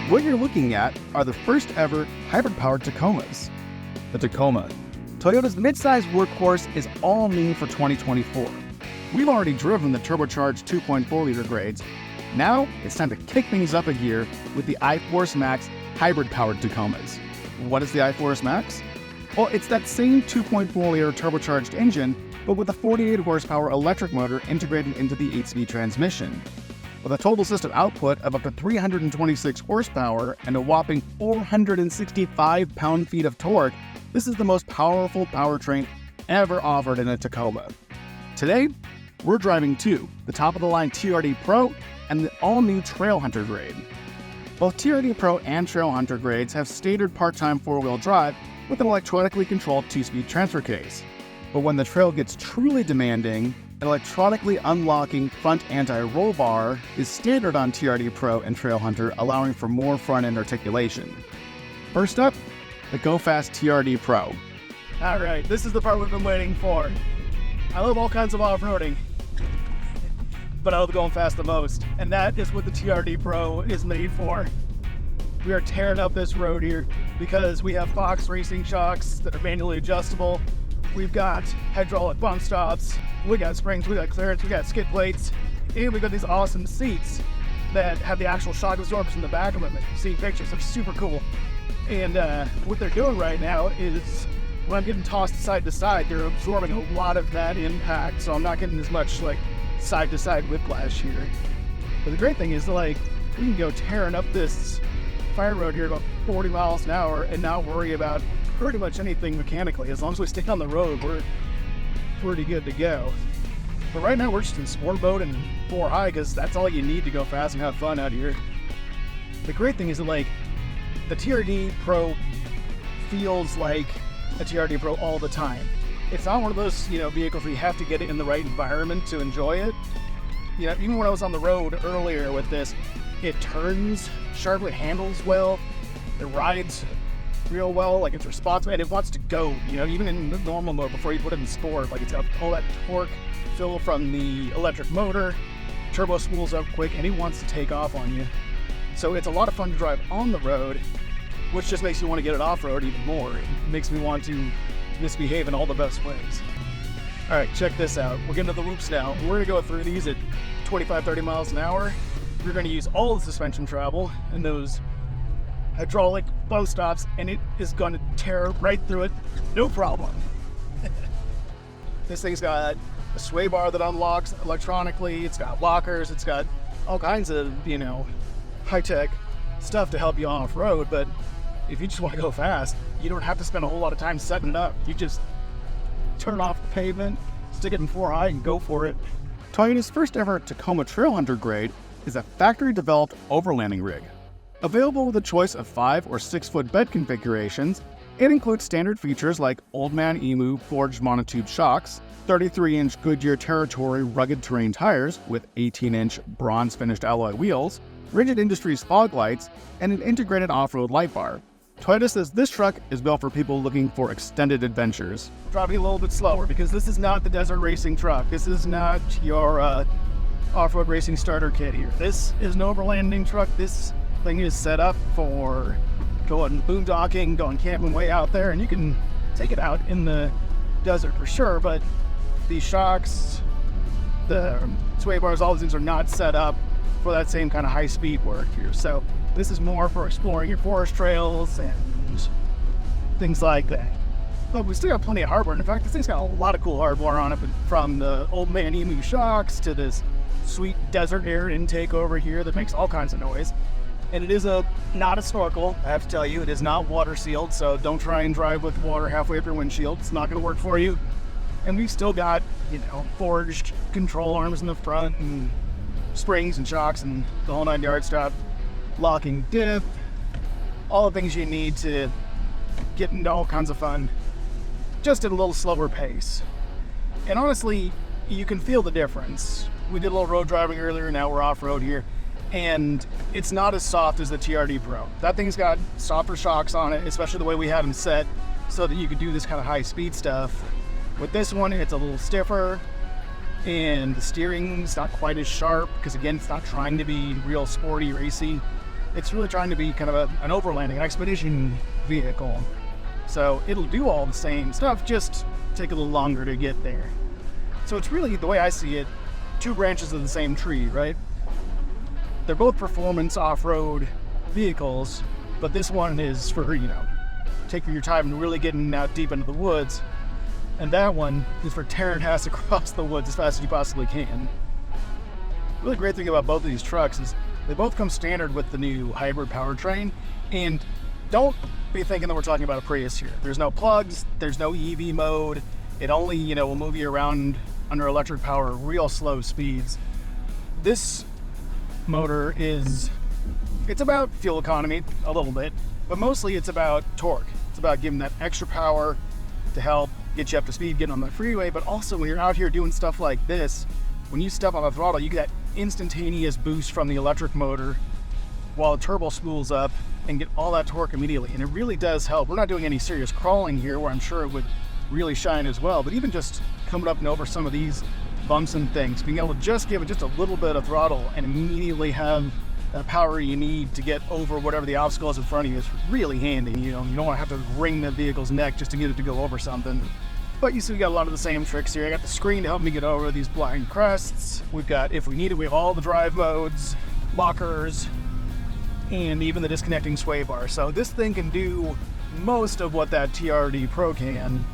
What you're looking at are the first ever hybrid-powered Tacomas. The Tacoma, Toyota's midsize workhorse, is all new for 2024. We've already driven the turbocharged 2.4-liter grades. Now it's time to kick things up a gear with the iForce Max hybrid-powered Tacomas. What is the iForce Max? Well, it's that same 2.4-liter turbocharged engine, but with a 48 horsepower electric motor integrated into the 8-speed transmission. With a total system output of up to 326 horsepower and a whopping 465 pound-feet of torque, this is the most powerful powertrain ever offered in a Tacoma. Today, we're driving two, the top-of-the-line TRD Pro and the all-new Trailhunter grade. Both TRD Pro and Trailhunter grades have standard part-time four-wheel drive with an electronically controlled 2-speed transfer case. But when the trail gets truly demanding, an electronically unlocking front anti-roll bar is standard on TRD Pro and Trailhunter, allowing for more front-end articulation. First up, the Go Fast TRD Pro. Alright, this is the part we've been waiting for. I love all kinds of off-roading, but I love going fast the most, and that is what the TRD Pro is made for. We are tearing up this road here because we have Fox racing shocks that are manually adjustable. We've got hydraulic bump stops, we got springs, we got clearance, we got skid plates, and we got these awesome seats that have the actual shock absorbers in the back of them. You see pictures, they're super cool. And what they're doing right now is, when I'm getting tossed side to side, they're absorbing a lot of that impact, so I'm not getting as much like side to side whiplash here. But the great thing is, like, we can go tearing up this fire road here about 40 miles an hour and not worry about pretty much anything mechanically. As long as we stay on the road, we're pretty good to go. But right now we're just in sport mode and 4 high because that's all you need to go fast and have fun out here. The great thing is that, like, the TRD Pro feels like a TRD Pro all the time. It's not one of those, vehicles where you have to get it in the right environment to enjoy it. Even when I was on the road earlier with this, it turns sharply, handles well, it rides real well, like it's responsive, and it wants to go, even in the normal mode before you put it in sport. Like, it's got all that torque fill from the electric motor, turbo spools up quick, and it wants to take off on you. So it's a lot of fun to drive on the road, which just makes me want to get it off-road even more. It makes me want to misbehave in all the best ways. All right, check this out. We're getting to the loops now. We're gonna go through these at 25, 30 miles an hour. We're gonna use all the suspension travel and those hydraulic bow stops, and it is gonna tear right through it, no problem. This thing's got a sway bar that unlocks electronically. It's got lockers. It's got all kinds of, high-tech stuff to help you off-road. But if you just want to go fast, you don't have to spend a whole lot of time setting it up. You just turn off the pavement, stick it in 4 high, and go for it. Toyota's first ever Tacoma Trailhunter grade is a factory-developed overlanding rig. Available with a choice of 5 or 6 foot bed configurations, it includes standard features like Old Man Emu forged monotube shocks, 33-inch Goodyear Territory rugged terrain tires with 18-inch bronze-finished alloy wheels, Rigid Industries fog lights, and an integrated off-road light bar. Toyota says this truck is built for people looking for extended adventures. Driving a little bit slower because this is not the desert racing truck. This is not your off-road racing starter kit here. This is an overlanding truck. This thing is set up for going boondocking, going camping way out there, and you can take it out in the desert for sure, but these shocks, the sway bars, all these things are not set up for that same kind of high-speed work here. So this is more for exploring your forest trails and things like that. But we still got plenty of hardware. In fact, this thing's got a lot of cool hardware on it, from the Old Man Emu shocks to this sweet desert air intake over here that makes all kinds of noise. And it is not a snorkel, I have to tell you. It is not water sealed, so don't try and drive with water halfway up your windshield. It's not going to work for you. And we've still got, forged control arms in the front and springs and shocks and the whole 9 yards. Stop, locking diff, all the things you need to get into all kinds of fun, just at a little slower pace. And honestly, you can feel the difference. We did a little road driving earlier, now we're off-road here. And it's not as soft as the TRD Pro. That thing's got softer shocks on it, especially the way we had them set so that you could do this kind of high-speed stuff. With this one, it's a little stiffer, and the steering's not quite as sharp because, again, it's not trying to be real sporty, racy. It's really trying to be kind of an overlanding, an expedition vehicle. So it'll do all the same stuff, just take a little longer to get there. So it's really, the way I see it, two branches of the same tree, right? They're both performance off-road vehicles, but this one is for, taking your time and really getting out deep into the woods. And that one is for tearing ass across the woods as fast as you possibly can. The really great thing about both of these trucks is they both come standard with the new hybrid powertrain. And don't be thinking that we're talking about a Prius here. There's no plugs, there's no EV mode. It only, will move you around under electric power at real slow speeds. This motor it's about fuel economy a little bit, but mostly it's about torque. It's about giving that extra power to help get you up to speed, getting on the freeway, but also when you're out here doing stuff like this, when you step on the throttle, you get that instantaneous boost from the electric motor while the turbo spools up and get all that torque immediately. And it really does help. We're not doing any serious crawling here where I'm sure it would really shine as well, but even just coming up and over some of these bumps and things, being able to just give it just a little bit of throttle and immediately have that power you need to get over whatever the obstacle is in front of you is really handy. You don't want to have to wring the vehicle's neck just to get it to go over something. But you see we got a lot of the same tricks here. I got the screen to help me get over these blind crests. We've got, if we need it, we have all the drive modes, lockers, and even the disconnecting sway bar. So this thing can do most of what that TRD Pro can.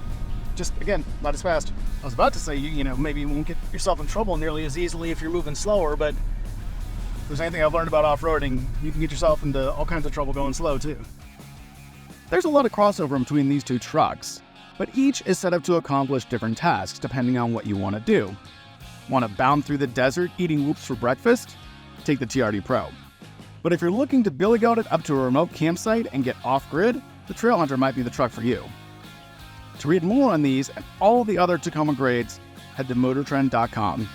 Just, again, not as fast. I was about to say, maybe you won't get yourself in trouble nearly as easily if you're moving slower, but if there's anything I've learned about off-roading, you can get yourself into all kinds of trouble going slow, too. There's a lot of crossover between these two trucks, but each is set up to accomplish different tasks depending on what you want to do. Want to bound through the desert eating whoops for breakfast? Take the TRD Pro. But if you're looking to billy goat it up to a remote campsite and get off-grid, the Trailhunter might be the truck for you. To read more on these and all the other Tacoma grades, head to MotorTrend.com.